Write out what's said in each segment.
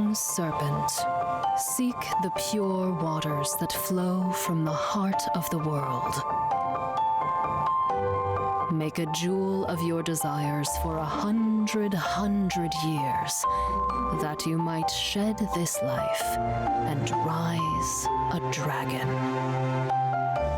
Young serpent, seek the pure waters that flow from the heart of the world. Make a jewel of your desires for 100 years, that you might shed this life and rise a dragon.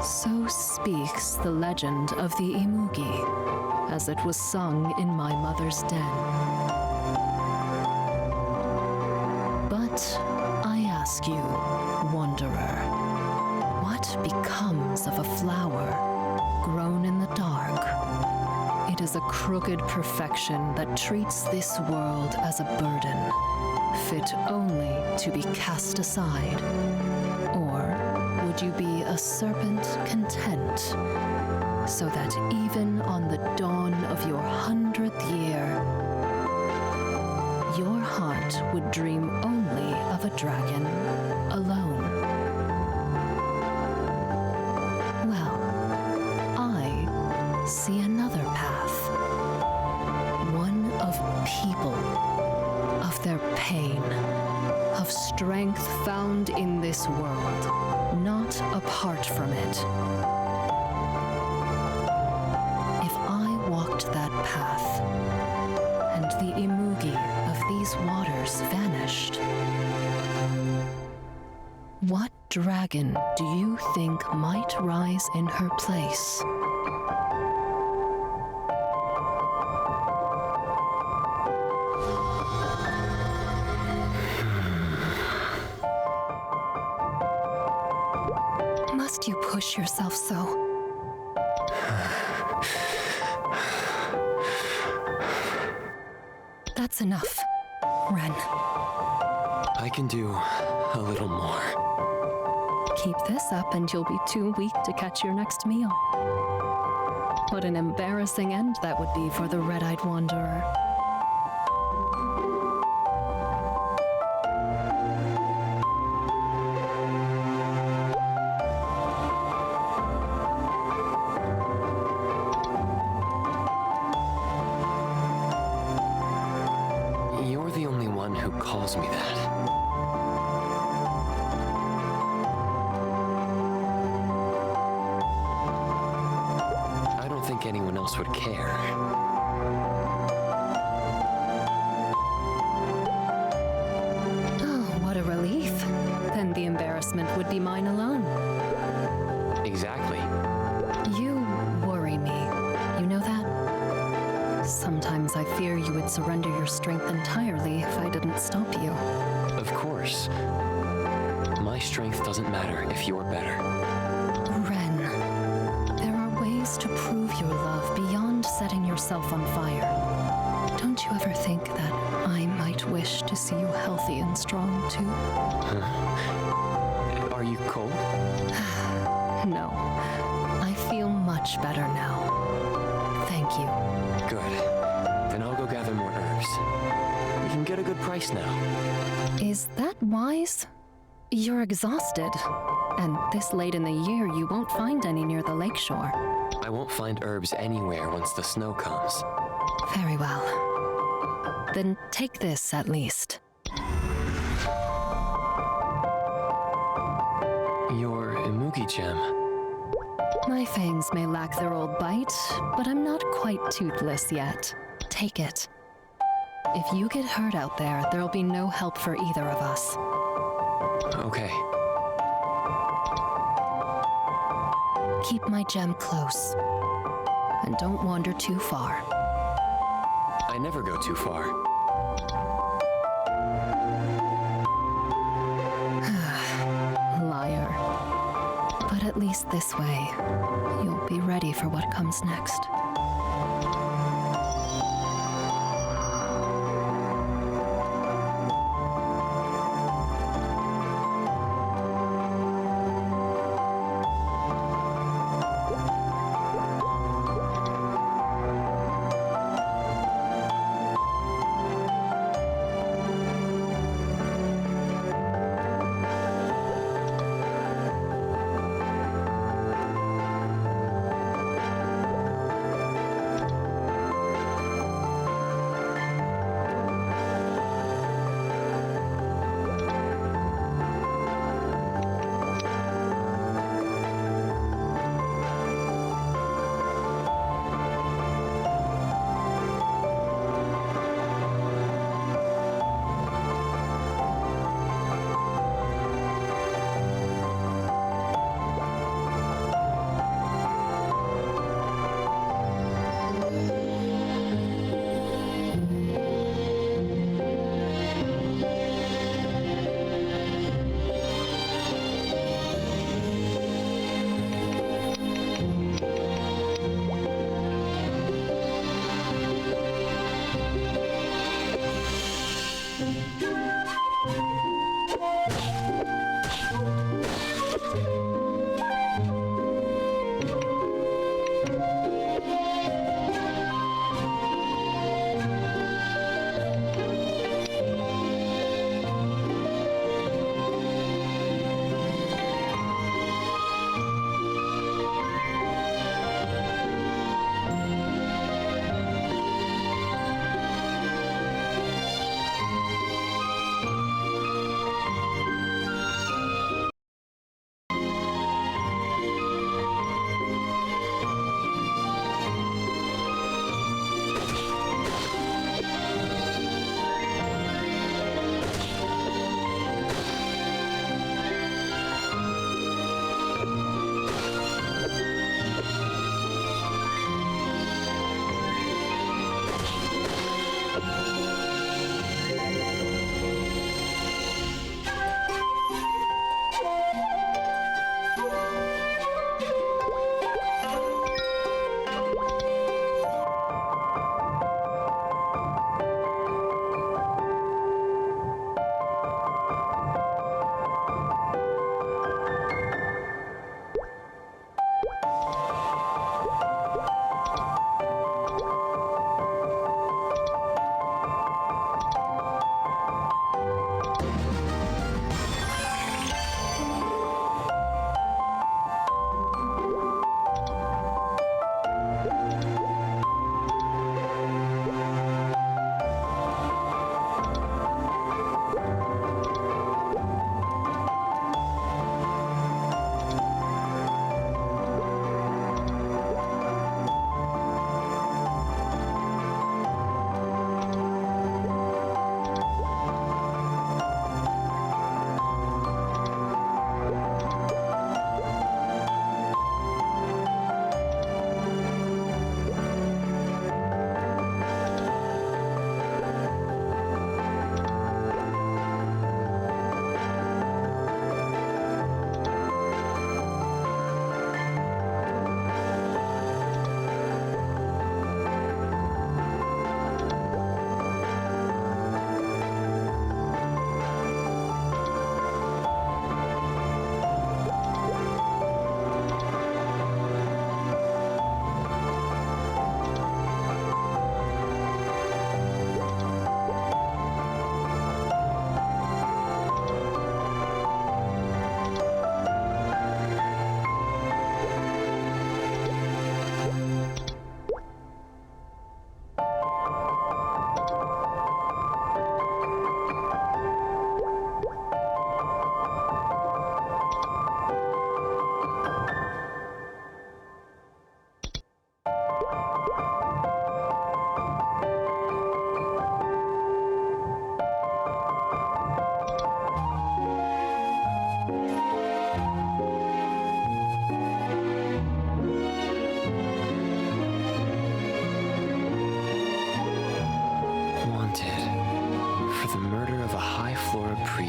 So speaks the legend of the Imugi, as it was sung in my mother's den. But I ask you, wanderer, what becomes of a flower grown in the dark? It is a crooked perfection that treats this world as a burden, fit only to be cast aside. Or would you be a serpent content, so that even on the dawn of your 100th year, your heart would dream only of a dragon alone? Well, I see another path, one of people, of their pain, of strength found in this world, not apart from it. If I walked that path, and the Imugi of these waters vanished, what dragon do you think might rise in her place? Must you push yourself so? That's enough, Ren. I can do a little more. Keep this up and you'll be too weak to catch your next meal. What an embarrassing end that would be for the red-eyed wanderer. You're the only one who calls me that. I don't think anyone else would care. Oh, what a relief. Then the embarrassment would be mine alone. Exactly. You worry me. You know that? Sometimes I fear you would surrender your strength entirely if I didn't stop you. Of course. My strength doesn't matter if you're better. Ren, there are ways to prove your love beyond setting yourself on fire. Don't you ever think that I might wish to see you healthy and strong too? Are you cold? No, I feel much better now. Thank you. Good. Then I'll go gather more herbs. We can get a good price now. Is that wise? You're exhausted. And this late in the year, you won't find any near the lakeshore. I won't find herbs anywhere once the snow comes. Very well. Then take this at least. Your Imugi gem. My fangs may lack their old bite, but I'm not quite toothless yet. Take it. If you get hurt out there, there'll be no help for either of us. Okay. Keep my gem close. And don't wander too far. I never go too far. Liar. But at least this way, you'll be ready for what comes next.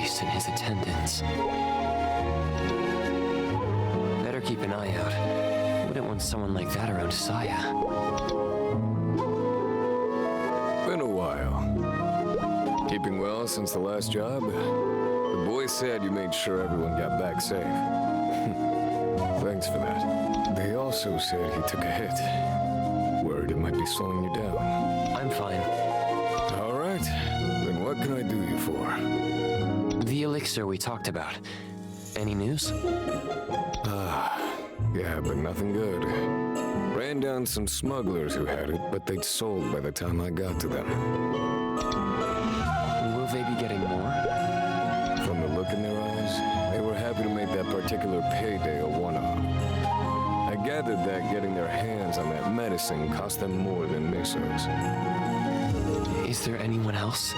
priest and his attendants. Better keep an eye out. Wouldn't want someone like that around Saya. Been a while. Keeping well since the last job? The boys said you made sure everyone got back safe. Thanks for that. They also said he took a hit. Worried it might be slowing you down. I'm fine. All right. Then what can I do you for? The elixir we talked about. Any news? Yeah, but nothing good. Ran down some smugglers who had it, but they'd sold by the time I got to them. Will they be getting more? From the look in their eyes, they were happy to make that particular payday a one-off. I gathered that getting their hands on that medicine cost them more than missiles. Is there anyone else?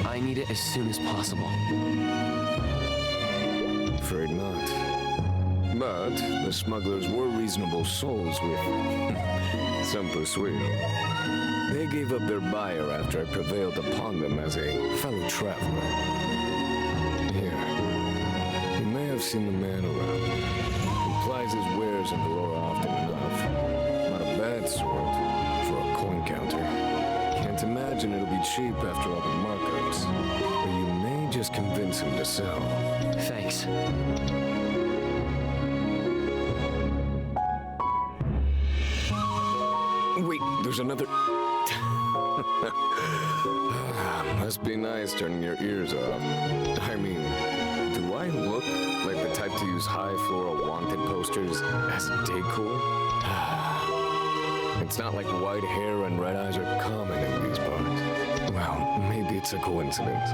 I need it as soon as possible. Afraid not. But the smugglers were reasonable souls with some persuasion. They gave up their buyer after I prevailed upon them as a fellow traveler. Here, you may have seen the man around. He plies his wares in Valora often enough. Not a bad sort for a coin counter. Can't imagine it'll be cheap after all the markups. But you may just convince him to sell. Thanks. Wait, there's another... Must be nice turning your ears off. I mean, do I look like the type to use high floral wanted posters as decor? It's not like white hair and red eyes are common in these parts. Well, maybe it's a coincidence.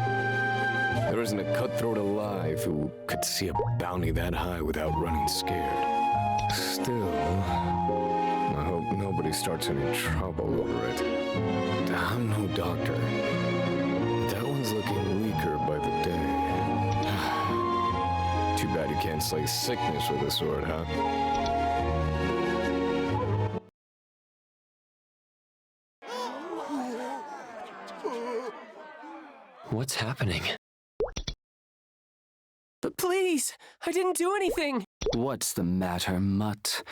There isn't a cutthroat alive who could see a bounty that high without running scared. Still, I hope nobody starts any trouble over it. I'm no doctor. That one's looking weaker by the day. Too bad you can't slay sickness with a sword, huh? What's happening? But please, I didn't do anything. What's the matter, Mutt?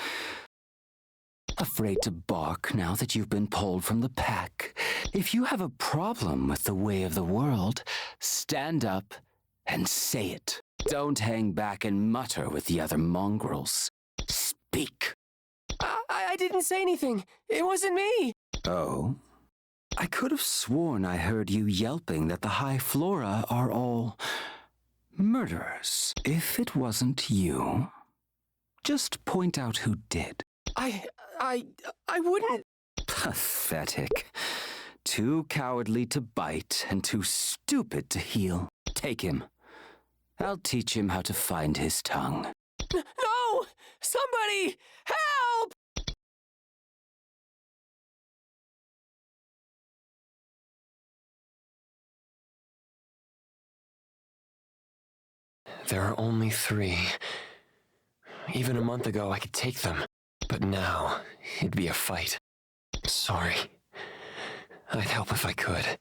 Afraid to bark now that you've been pulled from the pack? If you have a problem with the way of the world, stand up and say it. Don't hang back and mutter with the other mongrels. Speak. I didn't say anything. It wasn't me. Oh? I could have sworn I heard you yelping that the High Flora are all murderers. If it wasn't you, just point out who did. I wouldn't. Pathetic. Too cowardly to bite and too stupid to heal. Take him. I'll teach him how to find his tongue. No! Somebody! Help! There are only 3. Even a month ago, I could take them. But now, it'd be a fight. Sorry. I'd help if I could.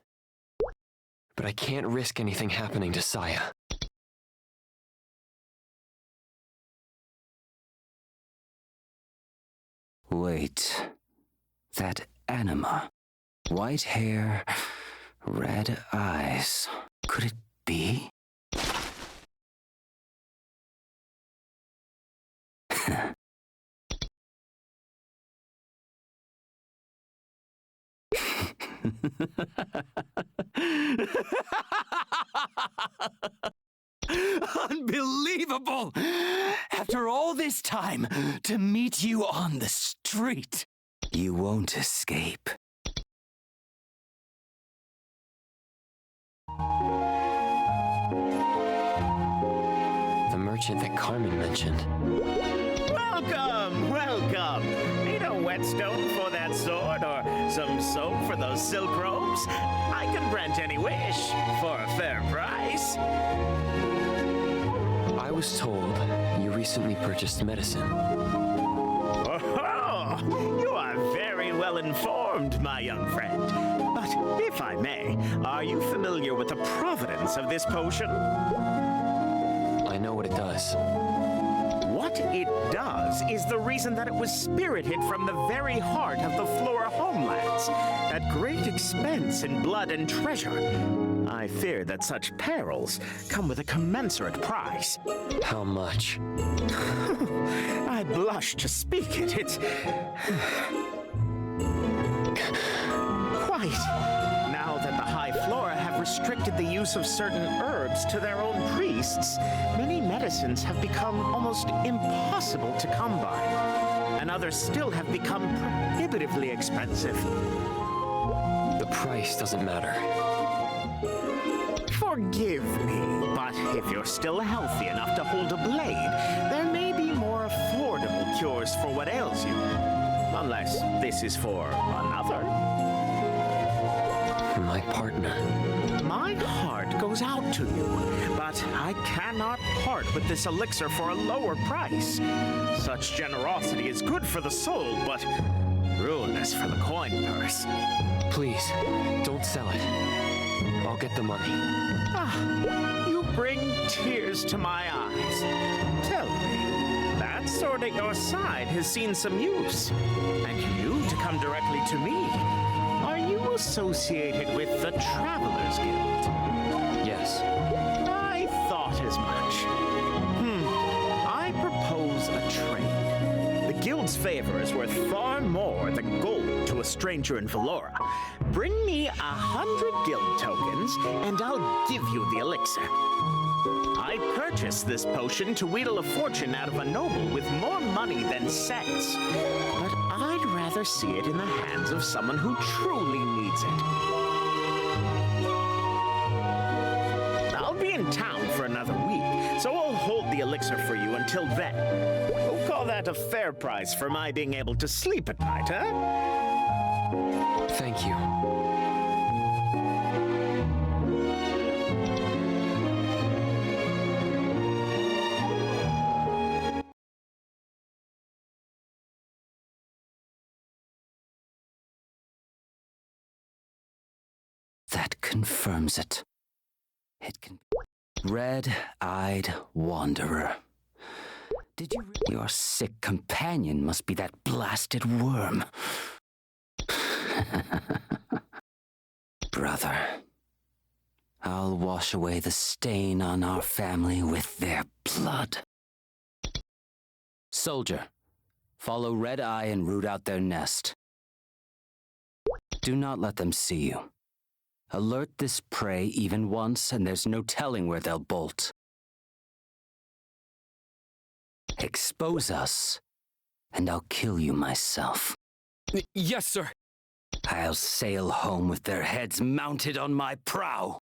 But I can't risk anything happening to Saya. Wait. That anima. White hair, red eyes. Could it be? Unbelievable! After all this time, to meet you on the street. You won't escape. The merchant that Carmen mentioned. Welcome, welcome. Need a whetstone for that sword or some soap for those silk robes? I can grant any wish for a fair price. I was told you recently purchased medicine. Oh, you are very well informed, my young friend. But if I may, are you familiar with the provenance of this potion? I know what it does. What it does is the reason that it was spirited from the very heart of the Flora homelands, at great expense in blood and treasure. I fear that such perils come with a commensurate price. How much? I blush to speak it. It's quite. Now that the High Flora have restricted the use of certain herbs to their own priests, many medicines have become almost impossible to come by, and others still have become prohibitively expensive. The price doesn't matter. Forgive me, but if you're still healthy enough to hold a blade, there may be more affordable cures for what ails you. Unless this is for another. My partner. My heart goes out to you, but I cannot part with this elixir for a lower price. Such generosity is good for the soul, but ruinous for the coin purse. Please, don't sell it. I'll get the money. Ah, you bring tears to my eyes. Tell me, that sword at your side has seen some use. And you to come directly to me. Are you associated with the Travelers Guild? Yes. I thought as much. I propose a trade. The guild's favor is worth far more than gold to a stranger in Valora. Bring me 100 guild tokens, and I'll give you the elixir. I purchased this potion to wheedle a fortune out of a noble with more money than sense. But I'd rather see it in the hands of someone who truly needs it. I'll be in town for another week, so I'll hold the elixir for you until then. We'll call that a fair price for my being able to sleep at night, huh? Thank you. That confirms it. It can be. Red-eyed wanderer. Did you... Your sick companion must be that blasted worm. Brother, I'll wash away the stain on our family with their blood. Soldier, follow Red Eye and root out their nest. Do not let them see you. Alert this prey even once, and there's no telling where they'll bolt. Expose us, and I'll kill you myself. Yes, sir. I'll sail home with their heads mounted on my prow.